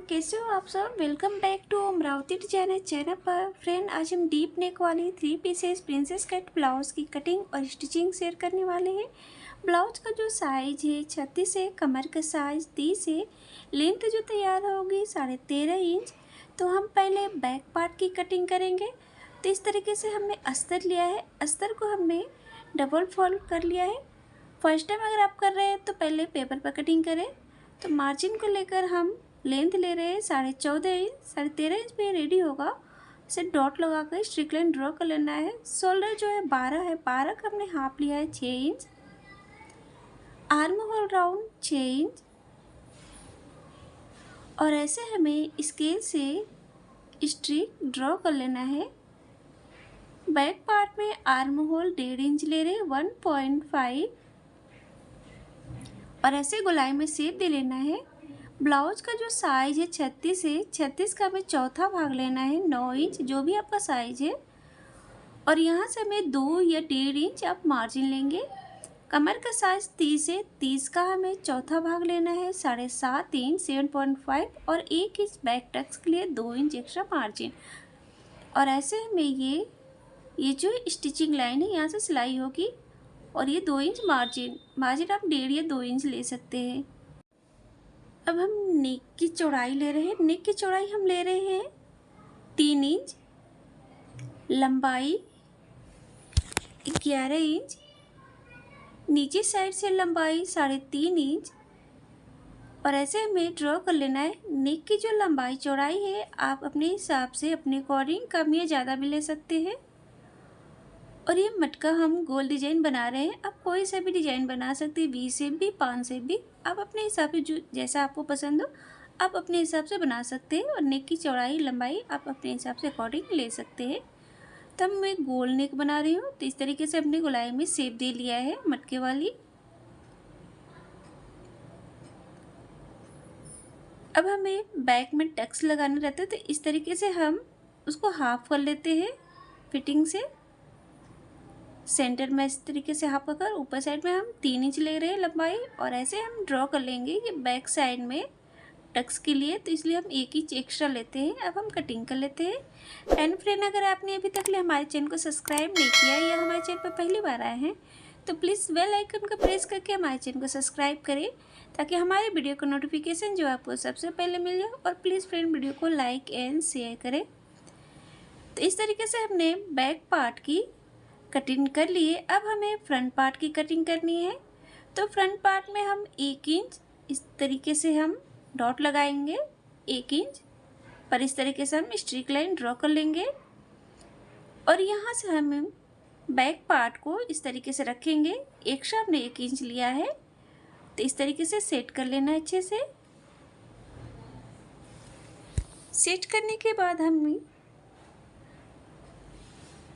कैसे हो आप सब। Welcome back to Amravati designer channel पर। फ्रेंड, आज हम डीप नेक वाली 3 पीसेस प्रिंसेस कट ब्लाउज की कटिंग और स्टिचिंग शेयर करने वाले हैं। ब्लाउज का जो साइज है 36 है, कमर का साइज 30 है, लेंथ जो तैयार होगी 13.5 इंच। तो हम पहले बैक पार्ट की कटिंग करेंगे। तो इस तरीके से हमने अस्तर लिया है, अस्तर को हमने डबल फोल्ड कर लिया है। फर्स्ट टाइम अगर आप कर रहे हैं तो पहले पेपर पर कटिंग करें। तो मार्जिन को लेकर हम लेंथ ले रहे हैं 14.5 इंच, 13.5 इंच पे रेडी होगा। इसे डॉट लगाकर स्ट्रिक लाइन ड्रॉ कर लेना है। शोल्डर जो है 12 है, 12 का हमने हाफ लिया है 6 inch. Arm hole round 6 inch. और ऐसे हमें स्केल से स्ट्रिक ड्रॉ कर लेना है। बैक पार्ट में आर्म होल 1.5 इंच ले रहे हैं 1.5। और ऐसे गोलाई में शेप दे लेना है। ब्लाउज का जो साइज है 36 है, 36 का हमें चौथा भाग लेना है 9 इंच, जो भी आपका साइज है। और यहाँ से हमें 2 या 1.5 इंच आप मार्जिन लेंगे। कमर का साइज 30 है, 30 का हमें चौथा भाग लेना है 7.5 इंच 7.5। और 1 इंच बैक टक्स के लिए 2 इंच एक्स्ट्रा मार्जिन। और ऐसे हमें ये जो स्टिचिंग लाइन है यहाँ से सिलाई होगी। और ये 2 इंच मार्जिन आप 1.5 या 2 इंच ले सकते हैं। अब हम नेक की चौड़ाई ले रहे हैं। नेक की चौड़ाई हम ले रहे हैं 3 इंच, लंबाई 11 इंच, नीचे साइड से लंबाई 3.5 इंच। और ऐसे हमें ड्रॉ कर लेना है। नेक की जो लंबाई चौड़ाई है आप अपने हिसाब से अपने अकॉर्डिंग कम या ज़्यादा भी ले सकते हैं। और ये मटका हम गोल डिजाइन बना रहे हैं। आप कोई सा भी डिजाइन बना सकते हैं, 20 से भी 5 से भी, आप अपने हिसाब से जो जैसा आपको पसंद हो आप अपने हिसाब से बना सकते हैं। और नेक की चौड़ाई लंबाई आप अपने हिसाब से अकॉर्डिंग ले सकते हैं। तब मैं गोल नेक बना रही हूँ। तो इस तरीके से अपने गोलाई में शेप दे लिया है मटके वाली। अब हमें बैक में टक्स लगाना रहता है, तो इस तरीके से हम उसको हाफ कर लेते हैं फिटिंग से। सेंटर में इस तरीके से हाफ कर ऊपर साइड में हम 3 इंच ले रहे हैं लंबाई। और ऐसे हम ड्रॉ कर लेंगे कि बैक साइड में टक्स के लिए, तो इसलिए हम 1 इंच एक्स्ट्रा लेते हैं। अब हम कटिंग कर लेते हैं। एंड फ्रेंड, अगर आपने अभी तक हमारे चैनल को सब्सक्राइब नहीं किया है या हमारे चैनल पर पहली बार आए हैं तो प्लीज़ बेल आइकन को प्रेस करके हमारे चैनल को सब्सक्राइब करें, ताकि हमारे वीडियो का नोटिफिकेशन जो आपको सबसे पहले मिल जाए। और प्लीज़ फ्रेंड, वीडियो को लाइक एंड शेयर करें। तो इस तरीके से हमने बैक पार्ट की कटिंग कर लिए। अब हमें फ्रंट पार्ट की कटिंग करनी है। तो फ्रंट पार्ट में हम 1 इंच इस तरीके से हम डॉट लगाएंगे 1 इंच पर। इस तरीके से हम स्ट्रिक लाइन ड्रॉ कर लेंगे। और यहाँ से हम बैक पार्ट को इस तरीके से रखेंगे। एक्स्ट्रा हमने 1 इंच लिया है, तो इस तरीके से सेट कर लेना है अच्छे से। सेट करने के बाद हमने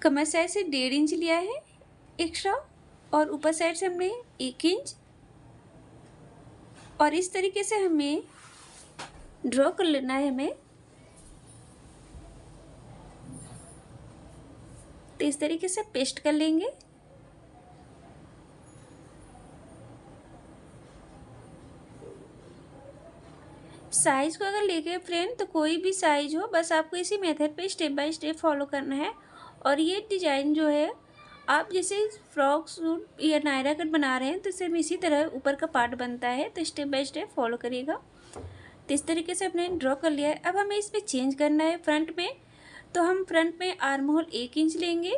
कमर साइड से 1.5 इंच लिया है एक्स्ट्रा। और ऊपर साइड से हमने 1 इंच। और इस तरीके से हमें ड्रॉ कर लेना है हमें। तो इस तरीके से पेस्ट कर लेंगे। साइज को अगर लेके फ्रेंड तो कोई भी साइज हो, बस आपको इसी मेथड पे स्टेप बाय स्टेप फॉलो करना है। और ये डिजाइन जो है आप जैसे फ्रॉक सूट या नायरा कट बना रहे हैं तो सेम इसी तरह ऊपर का पार्ट बनता है। तो स्टेप बाय स्टेप फॉलो करिएगा। तो इस तरीके से अपने ड्रॉ कर लिया है। अब हमें इसमें चेंज करना है फ्रंट में। तो हम फ्रंट में आर्म होल 1 इंच लेंगे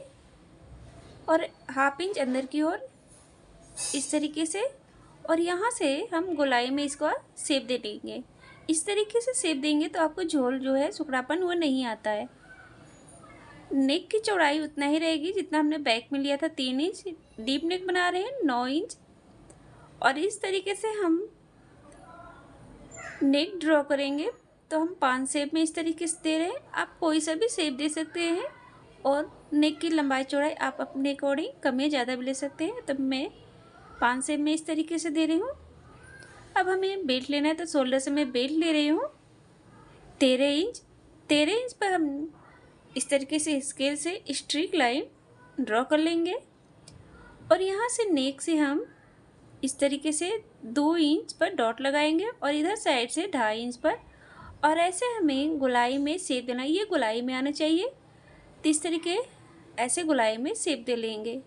और हाफ इंच अंदर की ओर इस तरीके से। और यहाँ से हम गोलाई में इसको शेप दे देंगे। इस तरीके से शेप देंगे तो आपको झोल जो है सुकड़ापन वो नहीं आता है। नेक की चौड़ाई उतना ही रहेगी जितना हमने बैक में लिया था 3 इंच। डीप नेक बना रहे हैं 9 इंच। और इस तरीके से हम नेक ड्रॉ करेंगे। तो हम 5 शेप में इस तरीके से दे रहे हैं। आप कोई सा भी शेप दे सकते हैं। और नेक की लंबाई चौड़ाई आप अपने अकॉर्डिंग कम या ज़्यादा भी ले सकते हैं। तो मैं 5 शेप में इस तरीके से दे रही हूँ। अब हमें बेल्ट लेना है, तो शोल्डर से मैं बेल्ट ले रही हूँ 13 इंच। 13 इंच पर हम इस तरीके से स्केल से स्ट्रिक लाइन ड्रॉ कर लेंगे। और यहाँ से नेक से हम इस तरीके से 2 इंच पर डॉट लगाएंगे और इधर साइड से 2.5 इंच पर। और ऐसे हमें गोलाई में शेप देना, ये गोलाई में आना चाहिए। तो इस तरीके ऐसे गोलाई में शेप दे लेंगे।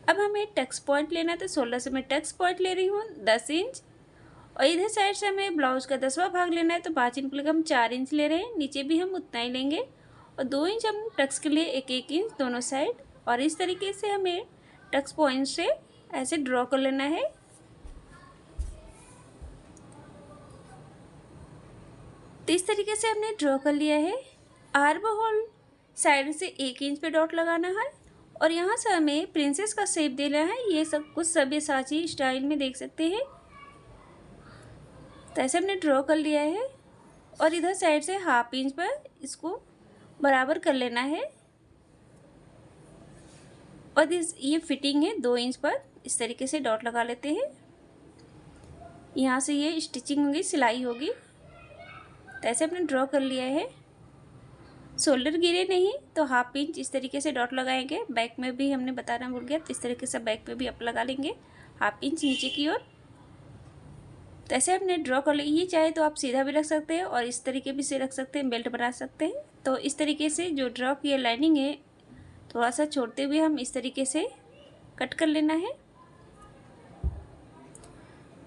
अब हमें टक्स पॉइंट लेना है, तो 16 से मैं टक्स पॉइंट ले रही हूँ 10 इंच। और इधर साइड से हमें ब्लाउज का 10वां भाग लेना है, तो 5 इंच के लिए हम 4 इंच ले रहे हैं। नीचे भी हम उतना ही लेंगे और 2 इंच हम टक्स के लिए 1-1 इंच दोनों साइड। और इस तरीके से हमें टक्स पॉइंट से ऐसे ड्रॉ कर लेना है। तो इस तरीके से हमने ड्रॉ कर लिया है। आर्म होल साइड से 1 इंच पे डॉट लगाना है और यहाँ से हमें प्रिंसेस का शेप देना है। ये सब कुछ सब्यसाची स्टाइल में देख सकते हैं। तो ऐसे हमने ड्रॉ कर लिया है और इधर साइड से 1/2 इंच पर इसको बराबर कर लेना है। और ये फिटिंग है 2 इंच पर, इस तरीके से डॉट लगा लेते हैं। यहाँ से ये स्टिचिंग होगी, सिलाई होगी। तो ऐसे हमने ड्रॉ कर लिया है। शोल्डर गिरे नहीं तो 1/2 इंच इस तरीके से डॉट लगाएंगे। बैक में भी हमने बताना भूल गया, तो इस तरीके से बैक पे भी आप लगा लेंगे 1/2 इंच नीचे की ओर। तो ऐसे हमने ड्रॉ कर लिया। ये चाहे तो आप सीधा भी रख सकते हैं और इस तरीके भी से रख सकते हैं, बेल्ट बना सकते हैं। तो इस तरीके से जो ड्रॉ किया लाइनिंग है थोड़ा सा छोड़ते हुए हम इस तरीके से कट कर लेना है।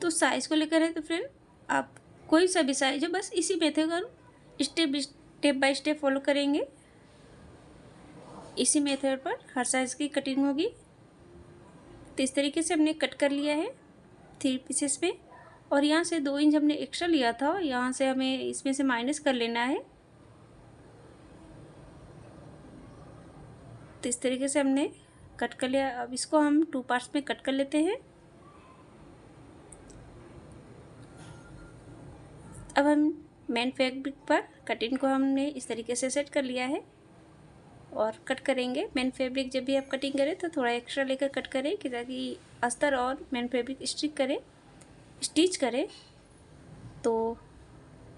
तो साइज़ को लेकर है तो फ्रेंड आप कोई सा भी साइज हो, बस इसी मेथड को स्टेप बाय स्टेप फॉलो करेंगे। इसी मेथड पर हर साइज़ की कटिंग होगी। तो इस तरीके से हमने कट कर लिया है 3 पीसेस में। और यहाँ से 2 इंच हमने एक्स्ट्रा लिया था, यहाँ से हमें इसमें से माइनस कर लेना है। तो इस तरीके से हमने कट कर लिया। अब इसको हम 2 पार्ट्स में कट कर लेते हैं। अब हम मेन फैब्रिक पर कटिंग को हमने इस तरीके से सेट कर लिया है और कट करेंगे। मेन फैब्रिक जब भी आप कटिंग करें तो थोड़ा एक्स्ट्रा लेकर कट करें कि ताकि अस्तर और मेन फैब्रिक स्टिच करें तो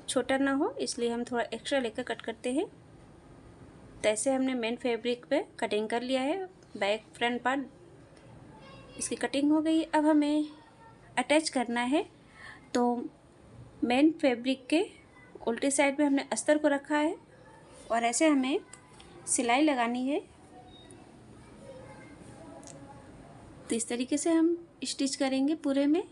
छोटा ना हो, इसलिए हम थोड़ा एक्स्ट्रा लेकर कट करते हैं। तो ऐसे हमने मेन फैब्रिक पे कटिंग कर लिया है। बैक फ्रंट पार्ट इसकी कटिंग हो गई। अब हमें अटैच करना है। तो मेन फैब्रिक के उल्टे साइड में हमने अस्तर को रखा है और ऐसे हमें सिलाई लगानी है। तो इस तरीके से हम स्टिच करेंगे पूरे में।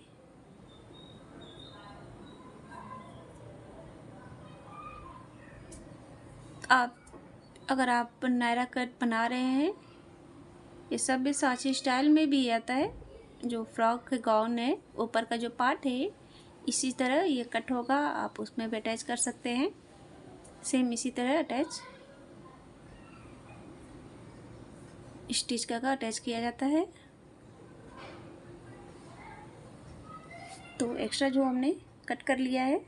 अगर आप नायरा कट बना रहे हैं, ये सब भी सांची स्टाइल में भी आता है। जो फ्रॉक गाउन है ऊपर का जो पार्ट है इसी तरह ये कट होगा, आप उसमें भी अटैच कर सकते हैं। सेम इसी तरह अटैच स्टिच का अटैच किया जाता है। तो एक्स्ट्रा जो हमने कट कर लिया है,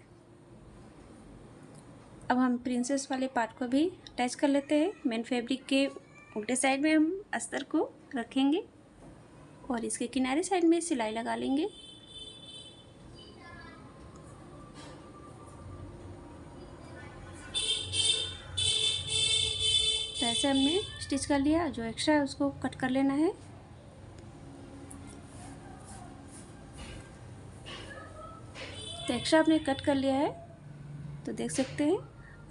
अब हम प्रिंसेस वाले पार्ट को भी अटैच कर लेते हैं। मेन फैब्रिक के उल्टे साइड में हम अस्तर को रखेंगे और इसके किनारे साइड में सिलाई लगा लेंगे। तो ऐसे हमने स्टिच कर लिया। जो एक्स्ट्रा है उसको कट कर लेना है। तो एक्स्ट्रा आपने कट कर लिया है तो देख सकते हैं।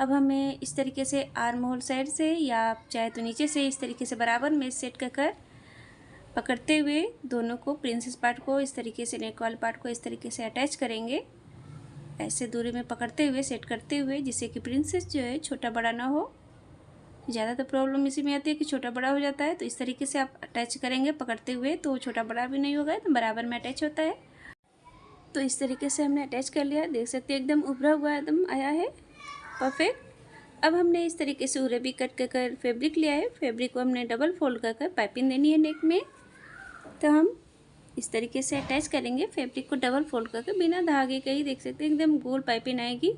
अब हमें इस तरीके से आर्म होल साइड से या आप चाहे तो नीचे से इस तरीके से बराबर में सेट कर पकड़ते हुए दोनों को प्रिंसेस पार्ट को इस तरीके से नेक वाले पार्ट को इस तरीके से अटैच करेंगे। ऐसे दूरी में पकड़ते हुए सेट करते हुए, जिससे कि प्रिंसेस जो है छोटा बड़ा ना हो। ज़्यादा तो प्रॉब्लम इसी में आती है कि छोटा बड़ा हो जाता है। तो इस तरीके से आप अटैच करेंगे पकड़ते हुए, तो छोटा बड़ा भी नहीं होगा, तो बराबर में अटैच होता है। तो इस तरीके से हमने अटैच कर लिया। देख सकते हैं एकदम उभरा हुआ एकदम आया है, परफेक्ट। अब हमने इस तरीके से उरे भी कट कर फैब्रिक लिया है। फैब्रिक को हमने डबल फोल्ड कर पाइपिंग देनी है नेक में। तो हम इस तरीके से अटैच करेंगे फैब्रिक को डबल फोल्ड करके, बिना धागे के ही। देख सकते हैं एकदम गोल पाइपिंग आएगी,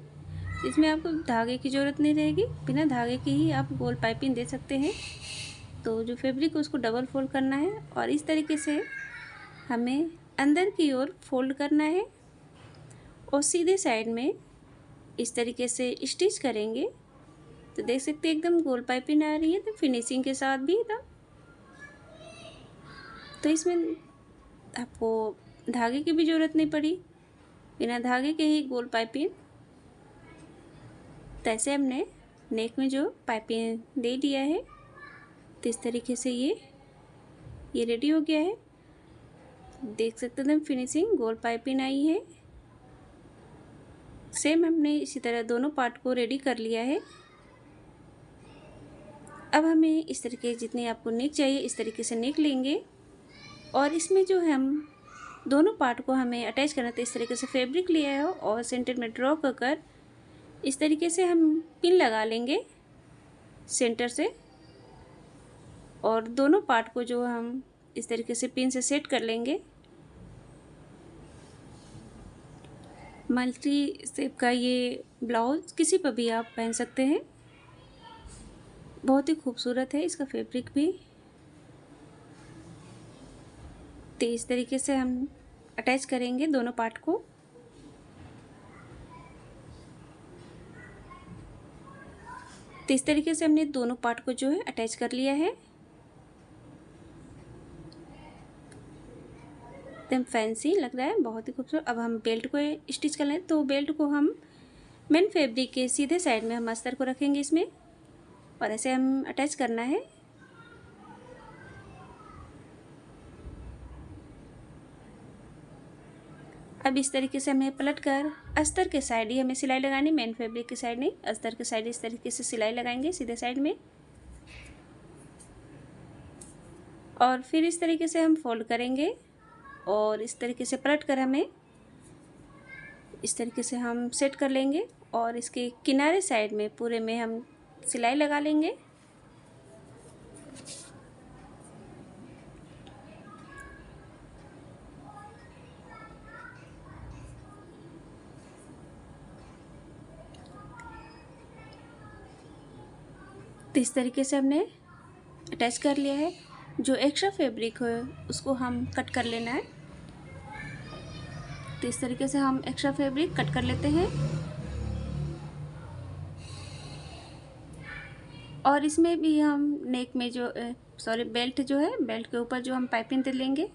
इसमें आपको धागे की ज़रूरत नहीं रहेगी। बिना धागे के ही आप गोल पाइपिंग दे सकते हैं। तो जो फैब्रिक है उसको डबल फोल्ड करना है और इस तरीके से हमें अंदर की ओर फोल्ड करना है और सीधे साइड में इस तरीके से स्टिच करेंगे। तो देख सकते हैं एकदम गोल पाइपिंग आ रही है, तो फिनिशिंग के साथ भी एकदम। तो इसमें आपको धागे की भी ज़रूरत नहीं पड़ी, बिना धागे के ही गोल पाइपिंग तो ऐसे हमने नेक में जो पाइपिंग दे दिया है, तो इस तरीके से ये रेडी हो गया है। देख सकते हैं फिनिशिंग गोल पाइपिंग आई है। सेम हमने इसी तरह दोनों पार्ट को रेडी कर लिया है। अब हमें इस तरीके जितनी आपको नेक चाहिए इस तरीके से नेक लेंगे और इसमें जो हम दोनों पार्ट को हमें अटैच करना था, इस तरीके से फैब्रिक लिया है और सेंटर में ड्रॉ कर इस तरीके से हम पिन लगा लेंगे सेंटर से और दोनों पार्ट को जो हम इस तरीके से पिन से सेट कर लेंगे। मल्टी शेप का ये ब्लाउज किसी पर भी आप पहन सकते हैं, बहुत ही खूबसूरत है इसका फैब्रिक भी। तो इस तरीके से हम अटैच करेंगे दोनों पार्ट को। तो इस तरीके से हमने दोनों पार्ट को जो है अटैच कर लिया है। एकदम फैंसी लग रहा है, बहुत ही खूबसूरत। अब हम बेल्ट को स्टिच कर लें। तो बेल्ट को हम मेन फैब्रिक के सीधे साइड में हम अस्तर को रखेंगे इसमें और ऐसे हम अटैच करना है। अब इस तरीके से हमें पलट कर अस्तर के साइड ही हमें सिलाई लगानी, मेन फैब्रिक की साइड नहीं, अस्तर के साइड इस तरीके से सिलाई लगाएंगे सीधे साइड में और फिर इस तरीके से हम फोल्ड करेंगे और इस तरीके से पलट कर हमें इस तरीके से हम सेट कर लेंगे और इसके किनारे साइड में पूरे में हम सिलाई लगा लेंगे। तो इस तरीके से हमने अटैच कर लिया है। जो एक्स्ट्रा फैब्रिक है उसको हम कट कर लेना है। तो इस तरीके से हम एक्स्ट्रा फैब्रिक कट कर लेते हैं और इसमें भी हम नेक में जो बेल्ट जो है, बेल्ट के ऊपर जो हम पाइपिंग दे लेंगे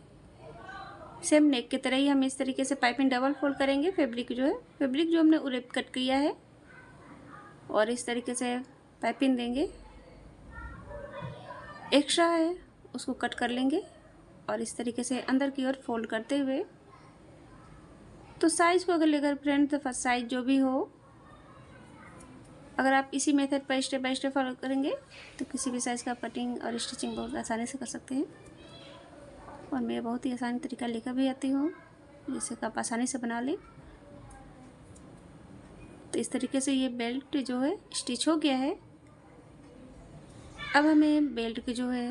सेम नेक की तरह ही हम इस तरीके से पाइपिंग डबल फोल्ड करेंगे। फैब्रिक जो हमने उरे कट किया है और इस तरीके से पाइपिंग देंगे, एक्स्ट्रा है उसको कट कर लेंगे और इस तरीके से अंदर की ओर फोल्ड करते हुए। तो साइज़ को अगर लेकर फ्रेंड तो फर्स्ट साइज जो भी हो, अगर आप इसी मेथड पर स्टेप बाय स्टेप फॉलो करेंगे तो किसी भी साइज़ का कटिंग और स्टिचिंग बहुत आसानी से कर सकते हैं और मैं बहुत ही आसान तरीका लेकर भी आती हूँ जिससे आप आसानी से बना लें। तो इस तरीके से ये बेल्ट जो है स्टिच हो गया है। अब हमें बेल्ट के जो है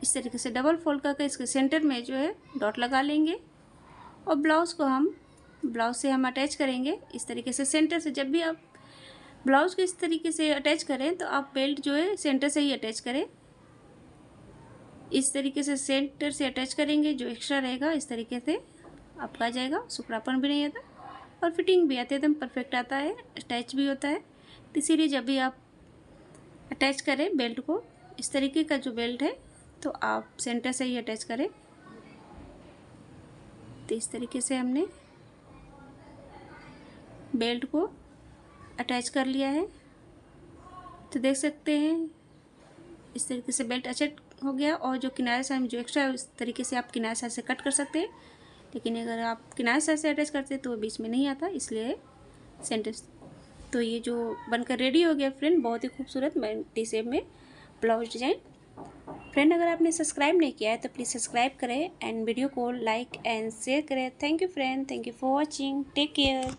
इस तरीके से डबल फोल्ड करके इसके सेंटर में जो है डॉट लगा लेंगे और ब्लाउज़ को हम ब्लाउज़ से हम अटैच करेंगे इस तरीके से सेंटर से। जब भी आप ब्लाउज़ को इस तरीके से अटैच करें तो आप बेल्ट जो है सेंटर से ही अटैच करें। इस तरीके से सेंटर से अटैच करेंगे, जो एक्स्ट्रा रहेगा इस तरीके से आपका आ जाएगा, सुकड़ापन भी नहीं आता और फिटिंग भी आती है, एकदम परफेक्ट आता है, अटैच भी होता है। तो इसीलिए जब भी आप अटैच करें बेल्ट को, इस तरीके का जो बेल्ट है तो आप सेंटर से ही अटैच करें। तो इस तरीके से हमने बेल्ट को अटैच कर लिया है। तो देख सकते हैं इस तरीके से बेल्ट अटैच हो गया और जो किनारे से हम जो एक्स्ट्रा है उस तरीके से आप किनारे साइड से कट कर सकते हैं, लेकिन अगर आप किनारे साइड से अटैच करते हैं तो वो बीच में नहीं आता, इसलिए सेंटर। तो ये जो बनकर रेडी हो गया फ्रेंड, बहुत ही खूबसूरत मल्टी शेप में ब्लाउज डिज़ाइन। फ्रेंड अगर आपने सब्सक्राइब नहीं किया है तो प्लीज़ सब्सक्राइब करें एंड वीडियो को लाइक एंड शेयर करें। Thank you friend, thank you for watching, take care.